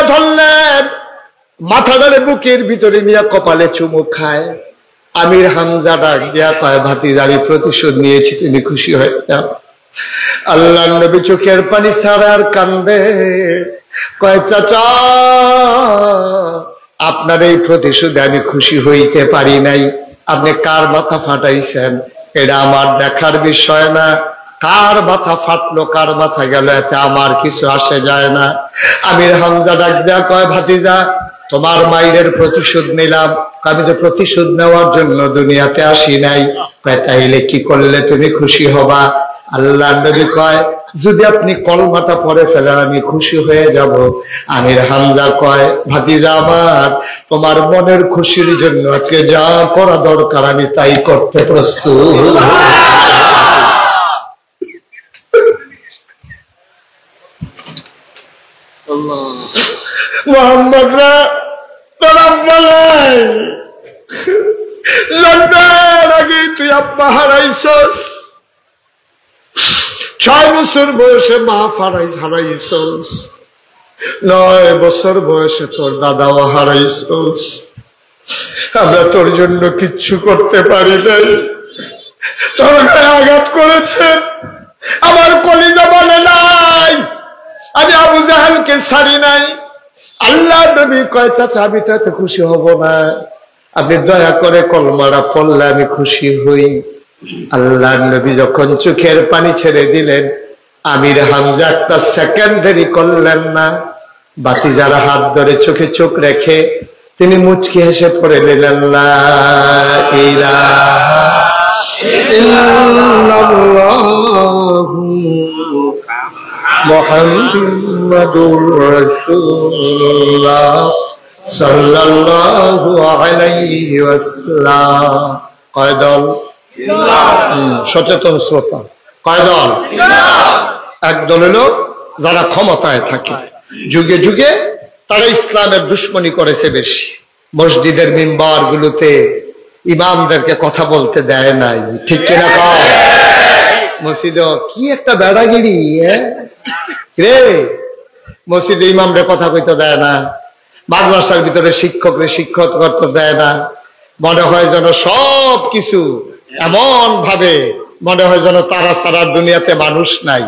ধরলেন, মাথাটারে বুকের ভিতরে নিয়ে কপালে চুমু খায়। আমির হামজা ডাক দিয়া কয়, ভাতিজারি প্রতিশোধ নিয়েছি, তুমি খুশি হয়ে যাও। আল্লাহর নবী চোখের পানি ছাড়া আর কান্দে, কয় চাচা আপনার এই প্রতিশোধে আমি খুশি হইতে পারি নাই। আপনি কার মাথা ফাটাইছেন এটা আমার দেখার বিষয় না, কার মাথা ফাটলো কার মাথা গেল এতে আমার কিছু আসে যায় না। আমির হামজা ডাক দেয়া কয়, ভাতিজা তোমার মায়ের প্রতিশোধ নিলাম। আমি তো প্রতিশোধ নেওয়ার জন্য দুনিয়াতে আসি নাই। কয় তাইলে কি করলে তুমি খুশি হবা? আল্লাহ নবী কয়, যদি আপনি কলমাটা পড়ে ফেলেন আমি খুশি হয়ে যাব। আমির হামজা কয়, ভাতিজা আমার, তোমার মনের খুশির জন্য আজকে যা করা দরকার আমি তাই করতে প্রস্তুত। মোহাম্মদরা তোরা বলাই লন্ডন আগে তুই আব্বা হারাইছস, 6 বছর বয়সে মা হারাইছস, 9 বছর বয়সে তোর দাদাও হারাইছস। আমরা তোর জন্য কিচ্ছু করতে পারি নাই, তোর গায়ে আঘাত করেছে, আমার কলিজা বলে নাই, আমি আবু জাহেলকে ছাড়ি নাই। আল্লাহ নবী কয়, চাচা আমি তো এত খুশি হব না, আপনি দয়া করে কলমাটা পড়লে আমি খুশি হই। আল্লাহ নবী যখন চোখের পানি ছেড়ে দিলেন, আমির হামজা একটা সেকেন্ড দেরি করলেন না, ভাতিজার হাত ধরে চোখে চোখ রেখে তিনি মুচকি হেসে পড়ে নিলেন, লা ইলাহা ইল্লাল্লাহু মুহাম্মাদুর রাসূলুল্লাহ সাল্লাল্লাহু আলাইহি ওয়াসাল্লাম। কয় দল? সচেতন শ্রোতা, কয় দল? একদল হলো যারা ক্ষমতায় থাকে, যুগে যুগে তারা ইসলামের দুশ্মনী করেছে বেশি, মসজিদের মিম্বার গুলোতে ইমামদেরকে কথা বলতে দেয় নাই, ঠিক কিনা কয়? মসজিদে কি একটা বেড়াগিরি রে, মসজিদে ইমামরে কথা কইতে দেয় না, মাদ্রাসার ভিতরে শিক্ষকরে শিক্ষক করতে দেয় না, মনে হয় যেন সব কিছু এমন ভাবে মনে হয় যেন তারা সারার দুনিয়াতে মানুষ নাই।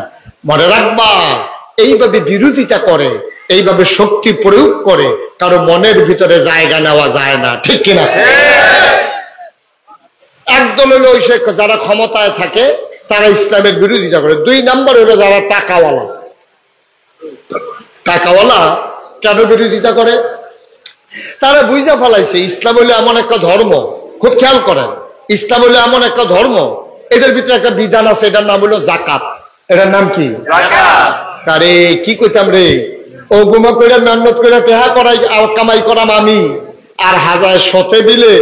মনে রাখবা, এইভাবে বিরোধিতা করে, এইভাবে শক্তি প্রয়োগ করে কারো মনের ভিতরে জায়গা নেওয়া যায় না, ঠিক কিনা? একদল হলো ওই যারা ক্ষমতায় থাকে তারা ইসলামের বিরোধিতা করে। 2 নম্বর হলো যারা টাকাওয়ালা। টাকাওয়ালা কেন বিরোধিতা করে? তারা বুঝা ফেলাইছে ইসলাম হলো এমন একটা ধর্ম, খুব খেয়াল করেন, ইসলাম হলো এমন একটা ধর্ম, এটার ভিতরে একটা বিধান আছে, এটার নাম হলো জাকাত। এটার নাম কি? জাকাত। আরে কি কইতাম রে, ও গুমা করে মেহনত করে টেহা করাই কামাই করাম আমি, আর 1000 শতে দিলে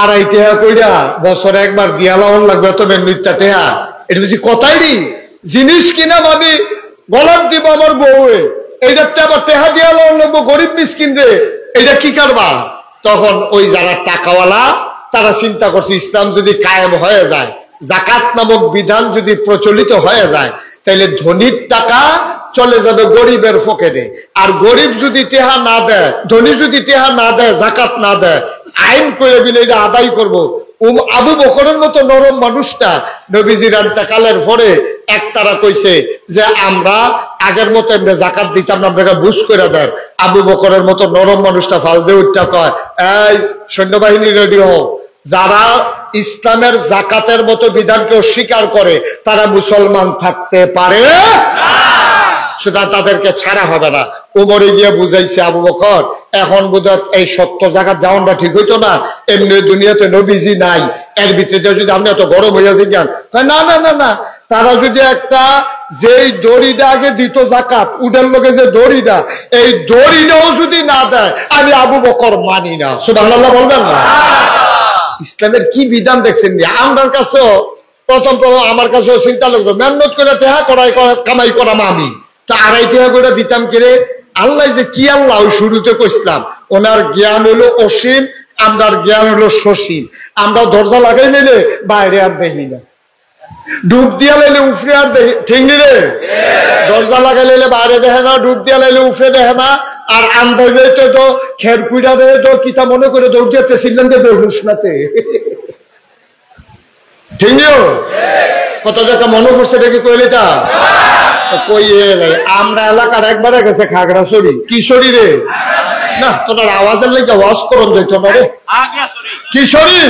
2.5 টেহা কইরা বছরে একবার দিয়া লাউন লাগবে, তবে মিথ্যা টেহা। এটা বুঝি কথাই নি, জিনিস কিনা ভাবি গলার দিব আমার বউয়ে, এইটাতে আবার টেহা দিয়া লাউন লাগবো গরিব মিসকিন রে, এটা কি করবা? তখন ওই যারা টাকাওয়ালা তারা চিন্তা করছে ইসলাম যদি কায়েম হয়ে যায়, জাকাত নামক বিধান যদি প্রচলিত হয়ে যায়, তাহলে ধনীর টাকা চলে যাবে গরিবের পকেটে, আর গরিব যদি টেহা না দেয়, ধনী যদি টেহা না দেয়, জাকাত না দেয়, আইন করে দিলে এটা আদায় করবো। আবু বকরের মতো নরম মানুষটা নবীজির ইন্তেকালের পরে একতারা কইছে যে আমরা আগের মতো এমনি জাকাত দিতাম না, আপনাকে বুঝ করে দেন। আবু বকরের মতো নরম মানুষটা ফালদে উঠটা কয়, এই সৈন্যবাহিনী রেডি হও, যারা ইসলামের জাকাতের মতো বিধানকে অস্বীকার করে তারা মুসলমান থাকতে পারে না, সুতরাং তাদেরকে ছাড়া হবে না। ওমরে গিয়ে বুঝাইছে আবু বকর, এখন বোধহয় এই সত্য জায়গা যাওয়াটা ঠিক হইতো না, এমনি দুনিয়াতে নবীজি নাই, এর ভিতরে যদি আপনি এত গরম হইয়াছে যান। না না না না, তারা যদি একটা যেই দড়িটা আগে দিত জাকাত, উডের লোকে যে দড়িটা, এই দড়িটাও যদি না দেয় আমি আবু বকর মানি না। সুবহানাল্লাহ বলবেন না? ইসলামের কি বিধান দেখছেন? আমার কাছেও প্রথম আমার কাছেও চিন্তা লাগতো, মেহনত করে টেহা করাই কামাই করাম আমি, তা 2.5 টাকা করে দিতাম কিরে। আল্লাহ যে কি আল্লাহ ওই শুরুতে কইছিলাম, ওনার জ্ঞান হলো অসীম, আমরার জ্ঞান হলো সসীম। আমরা দরজা লাগাই নিলে বাইরে আর দেখি না, ডুব দিয়া লাইলে উফরে আর দেখি, ঠিক নি রে? দরজা লাগাই লাইলে বাইরে দেখে না, ডুব দিয়া লাইলে উফরে দেখে না, আর আন্দাজে তো খের কুইরা দেয় তো কিতা মনে করে দৌড় দিতেছিলেন যে বেহুশ নাতে ঠিক কত জায়গা মনে করছে দেখি কইলে তা কই আমরা এলাকার একবারে গেছে খাগড়াছড়ি কিশোরী রে না তোর আওয়াজের লেগে ওয়াশ করুন দেখতো না রে কিশোরী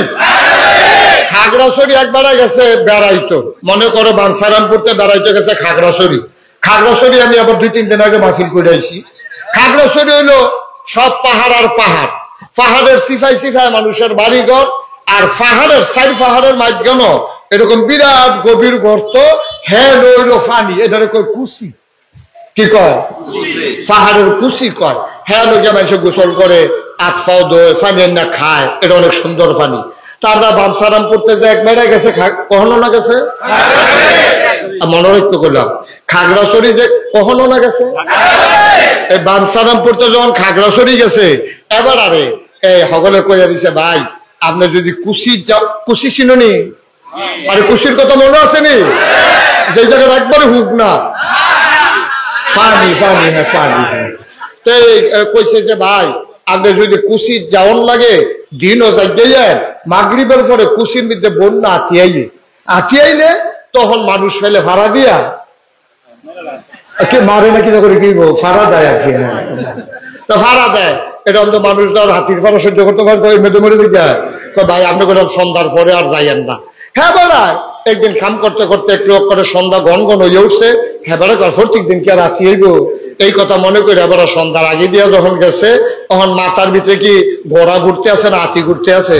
খাগড়াছড়ি একবারে গেছে বেড়াইতো মনে করো বাঞ্ছারামপুরতে বেড়াইতে গেছে খাগড়াছড়ি খাগড়াছড়ি আমি আবার 2-3 দিন আগে মাহফিল করে আইছি খাগড়াছড়ি হইলো সব পাহাড় আর পাহাড় পাহাড়ের সিফাই সিফাই মানুষের বাড়িঘর আর পাহাড়ের সাইড পাহাড়ের মাঝখানে এরকম বিরাট গভীর গর্ত হ্যাঁ রইল ফানি এটা কয় কুচি কি কয় পাহাড়ের কুচি কয় হ্যাঁ লোকে মানুষে গোসল করে হাত পাও ধোয় পানি না খায় এটা অনেক সুন্দর পানি তা আমরা বাঞ্ছারামপুরতে যে একবারে গেছে কখনো না গেছে মনে রাখতে করলাম খাগড়াছড়ি যে কখনো না গেছে এই বাঞ্ছারামপুরতে যখন খাগড়াছড়ি গেছে এবার আরে এই সকলে কইয়া দিছে ভাই আপনি যদি কুচি চিনুনি আরে কুচির কথা মনে আছে নি যে জায়গায় একবারে হুক না পানি পানি হ্যাঁ পানি হ্যাঁ তো কইছে যে ভাই আপনি যদি কুচির যাওয়ান লাগে দিনও যাই মাগরিবের পরে কুচির মধ্যে বন্যা আতিয়াইলে তখন মানুষ ফেলে ভাড়া দিয়া কে মারে না কিনা করে কি ভাড়া দেয় আর কি হ্যাঁ তো ভাড়া দেয় এটা অন্ত মানুষ ধর হাতির ভাড়া সহ্য করতে পারে মেদে মরে দিকে ভাই আপনি করে সন্ধ্যার পরে আর যাইয়েন না হ্যাঁ বেড়ায় একদিন কাম করতে করতে একটু করে সন্ধ্যা ঘন ঘন হয়ে উঠছে হ্যাঁ বেড়া প্রত্যেক দিন কি আর রাতি হইব এই কথা মনে করে এবার সন্ধ্যার আগে দিয়া যখন গেছে তখন মাথার ভিতরে কি ঘোড়া ঘুরতে আছে না হাতি ঘুরতে আছে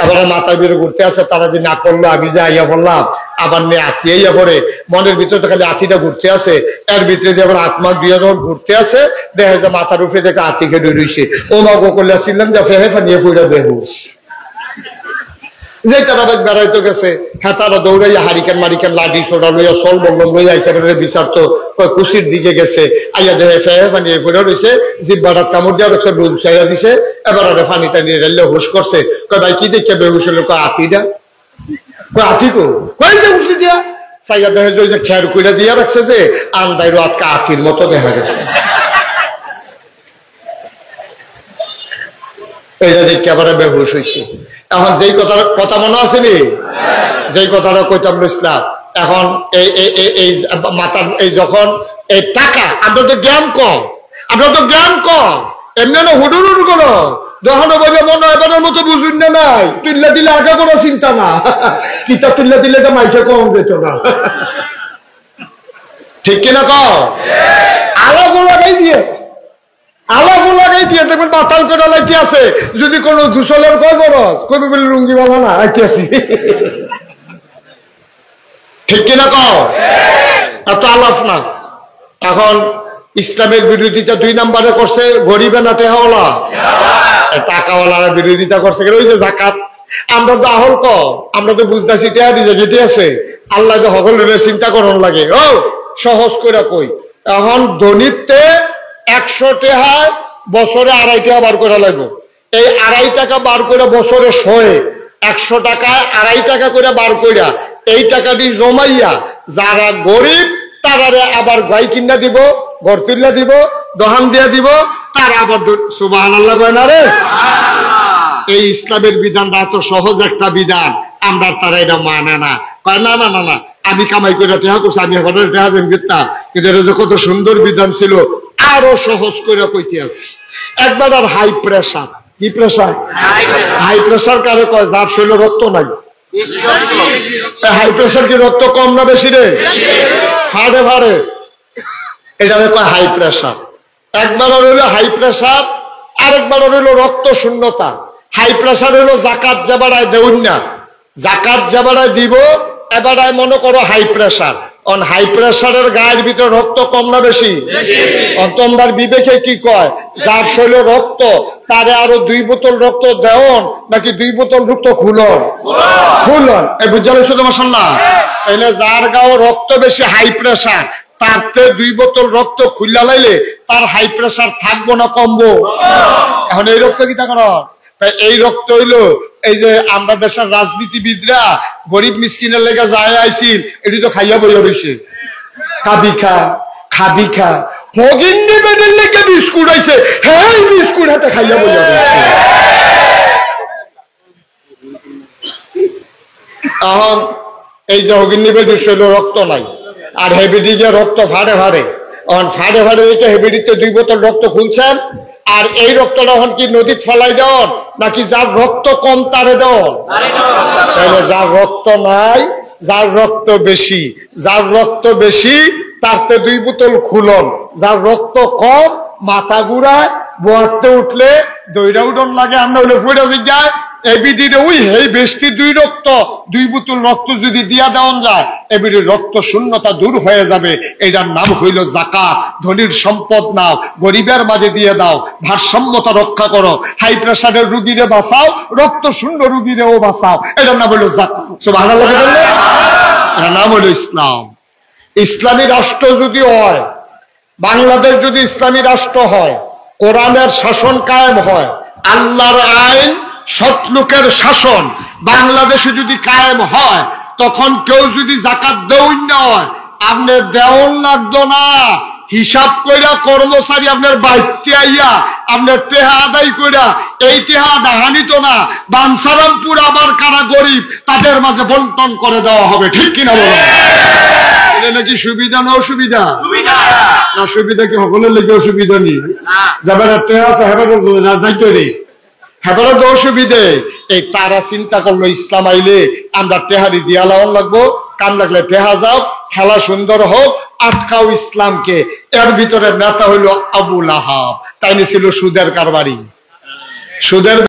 এবার মাথার ভিতরে ঘুরতে আছে তারা যে না করলো আমি যে আইয়া বললাম আবার মেয়ে আতি আইয়া পড়ে মনের ভিতরে তো খালি আতিটা ঘুরতে আছে এর ভিতরে যে আবার আত্মা দিয়ে যখন ঘুরতে আছে দেখা যায় মাথার উপরে দেখে আতিকে ডুইছে ও মা গো করলে আসছিলাম যে ফেহে ফানিয়ে ফুইরা বেহুশ যে তারা বেড়াইতে গেছে হ্যাঁ তারা দৌড়াইয়া হারিকেন মারিকেন লাঠি সোডা লইয়া সল বল্লম লইয়া আইসা বিচার তো কুচির দিকে গেছে আইয়া দেখে ফেহে ফানিয়ে ফুইরা রয়েছে জিব্বাটা কামড় দেওয়া রয়েছে ডুব চাইয়া দিছে এবার আরে পানিটা নিয়ে রেলে হুশ করছে কয় ভাই কি দেখে বেহুশ হলো কয় আতিটা কয় আতি কো কই যে উঠলি দিয়া চাইয়া দেখে যে খেয়ার কইরা দিয়া রাখছে যে আন্দাই রাতকা আতির মতো দেখা গেছে এইটা দেখে আবার বেহুশ হয়েছে এখন যেই কথা মনে আসেনি যেই কথাটা কইতাম ইসলাম এখন এই মাতার এই যখন এই টাকা আপনার তো জ্ঞান কম এমনি না হুডুর হুডুর করো যখন বলে মনে হয় এবার মতো বুঝুন না নাই তুললে দিলে আগে কোনো চিন্তা না কিতাব তুললে দিলে তো মাইসে কম যেত না ঠিক কিনা কও আলাগো লাগাই দিয়ে দেখবেন বাতাল করে লাইতে আছে যদি কোনো ঘুষলের কয় বরস কবি বলে লুঙ্গি বাবা না আইতে আসি ঠিক কিনা কও এত আলাপ না এখন ইসলামের বিরোধিতা 2 নম্বরে করছে গরিবে না টেহাওয়ালা টাকাওয়ালারা বিরোধিতা করছে ওই যে জাকাত আমরা তো আহল আমরা তো বুঝতেছি টেহা দিতে যেতে আছে আল্লাহ যে সকলের চিন্তা করন লাগে ও সহজ করে কই এখন ধনীতে 100 টাকায় বছরে 2.5 টাকা বার করে লাগবে এই 2.5 টাকা বার করে বছরে 100 টাকায় 2.5 টাকা করে বার কইরা এই টাকাটি জমাইয়া যারা গরিব তারারে আবার গাই কিনা দিব ঘর তুল্লা দিব দোহান দিয়া দিব তারা আবার সুবহানাল্লাহ কয় না রে এই ইসলামের বিধানটা এত সহজ একটা বিধান আমরা তারা এটা মানে না কয় না না না না আমি কামাই করে টেহা করছি আমি এখন টেহা দেন কিতা কিন্তু এটা যে কত সুন্দর বিধান ছিল আরো সহজ করে কইতে আছি একবার আর হাই প্রেসার কি প্রেসার হাই প্রেসার কারে কয় যার শরীরে রক্ত নাই হাই প্রেসার কি রক্ত কম না বেশি রে ফাড়ে ফাড়ে এটারে কয় হাই প্রেসার একবার হইলো হাই প্রেসার আরেকবার হইলো রক্ত শূন্যতা হাই প্রেসার হইলো জাকাত যাবাড়ায় দেউন না জাকাত যাবাড়ায় দিব এবারায় মনে করো হাই প্রেসার অন হাই প্রেসারের গায়ের ভিতরে রক্ত কম না বেশি তোমরার বিবেকে কি কয় যার শরীরে রক্ত তারে আরো 2 বোতল রক্ত দেওন নাকি 2 বোতল রক্ত খুলন এই বুঝালে শুধু মাশাআল্লাহ এনে যার গাও রক্ত বেশি হাই প্রেসার তারতে 2 বোতল রক্ত খুললা লাইলে তার হাই প্রেসার থাকবো না কমবো এখন এই রক্ত কি তা করো এই রক্ত হইলো এই যে আমরা দেশের রাজনীতিবিদরা গরিব মিসকিনের লেগে যায় আইছিল এটি তো খাইয়া বইয়া রয়েছে খাবি খা, হগিন্নি বেদের লেগে বিস্কুট আইছে, হ্যাঁ বিস্কুট হাতে খাইয়া বইয়া এখন এই যে হগিন্নি বেদির শৈল রক্ত নাই, আর হেবিডি যে রক্ত ফাড়ে ফাড়ে, এখন ফাড়ে ফাড়ে দেখে হেবিডিতে 2 বোতল রক্ত খুলছেন, আর এই রক্তটা এখন কি নদীত ফেলাই দেন নাকি যার রক্ত কম তারে দেন? তাহলে যার রক্ত নাই, যার রক্ত বেশি, যার রক্ত বেশি তারতে 2 বোতল খুলন, যার রক্ত কম মাথা ঘুরায়, বোয়াতে উঠলে দইরা উঠন লাগে, আমরা হইলে ফুড়ে যায় এবিডির ওই এই বেশি 2 বোতল রক্ত যদি দিয়া দেওয়া যায়, এবিডির রক্ত শূন্যতা দূর হয়ে যাবে। এটার নাম হইল যাকাত। ধনীর সম্পদ নাও, গরিবের মাঝে দিয়ে দাও, ভারসাম্যতা রক্ষা করো, হাই প্রেসারের রুগীরে বাঁচাও, রক্ত শূন্য রুগীরেও বাঁচাও, এটার নাম হইল যাকাত। সুবহানাল্লাহ বললে, এটার নাম হইল ইসলাম। ইসলামী রাষ্ট্র যদি হয়, বাংলাদেশ যদি ইসলামী রাষ্ট্র হয়, কোরআনের শাসন কায়েম হয়, আল্লাহর আইন, সৎ লোকের শাসন বাংলাদেশে যদি কায়েম হয়, তখন কেউ যদি যাকাত দেউন না হয়, আপনার দেওয়ান লাগতো না, হিসাব কইরা কর্মচারী আপনার বাইতে আইয়া আপনার টেহা আদায় কইরা এই টেহা ডাহানিত না, বানসারামপুর আবার কারা গরিব তাদের মাঝে বন্টন করে দেওয়া হবে। ঠিক কিনা বলো? এটা নাকি সুবিধা না অসুবিধা? না সুবিধা কি সকলের লেগে অসুবিধা নেই? যাবার টেহা আছে হেবার যাইতে রে, হেবারও তো অসুবিধে। এই তারা চিন্তা করলো ইসলাম আইলে আমরা টেহারি দিয়া লাওয়ান লাগবো, কাম লাগলে টেহা যাও, খেলা সুন্দর হোক, আটকাও ইসলামকে। এর ভিতরে নেতা হইল আবু লাহাব, তাই ছিল সুদের কারবারি, সুদের